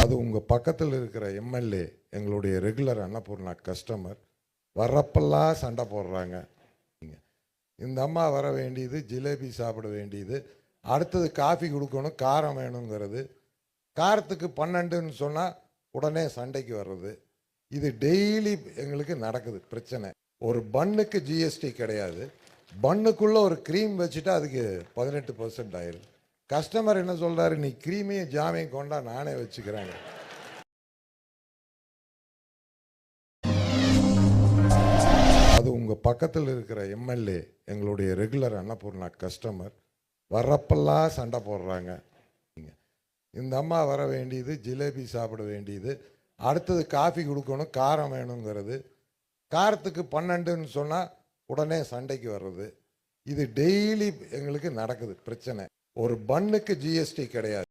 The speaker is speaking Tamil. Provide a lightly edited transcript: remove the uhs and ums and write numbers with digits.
அது உங்கள் பக்கத்தில் இருக்கிற எம்எல்ஏ எங்களுடைய ரெகுலர் அன்னபூர்ணா கஸ்டமர் வர்றப்பெல்லாம் சண்டை போடுறாங்க. இந்த அம்மா வர வேண்டியது ஜிலேபி சாப்பிட வேண்டியது, அடுத்தது காஃபி கொடுக்கணும், காரம் வேணுங்கிறது, காரத்துக்கு 12ன்னு சொன்னால் உடனே சண்டைக்கு வர்றது. இது டெய்லி எங்களுக்கு நடக்குது பிரச்சனை. ஒரு பன்னுக்கு ஜிஎஸ்டி கிடையாது, பன்னுக்குள்ளே ஒரு க்ரீம் வச்சுட்டா அதுக்கு 18% ஆயிடுது. கஸ்டமர் என்ன சொல்கிறாரு, நீ க்ரீமையும் ஜாமையும் கொண்டா நானே வச்சுக்கிறேங்க. அது உங்கள் பக்கத்தில் இருக்கிற எம்எல்ஏ எங்களுடைய ரெகுலர் அன்னபூர்ணா கஸ்டமர் வர்றப்பெல்லாம் சண்டை போடுறாங்க. இந்த அம்மா வர வேண்டியது ஜிலேபி சாப்பிட வேண்டியது, அடுத்தது காஃபி கொடுக்கணும், காரம் வேணுங்கிறது, காரத்துக்கு 12ன்னு சொன்னால் உடனே சண்டைக்கு வர்றது. இது டெய்லி எங்களுக்கு நடக்குது பிரச்சனை. ஒரு பன்னுக்கு ஜிஎஸ்டி கிடையாது.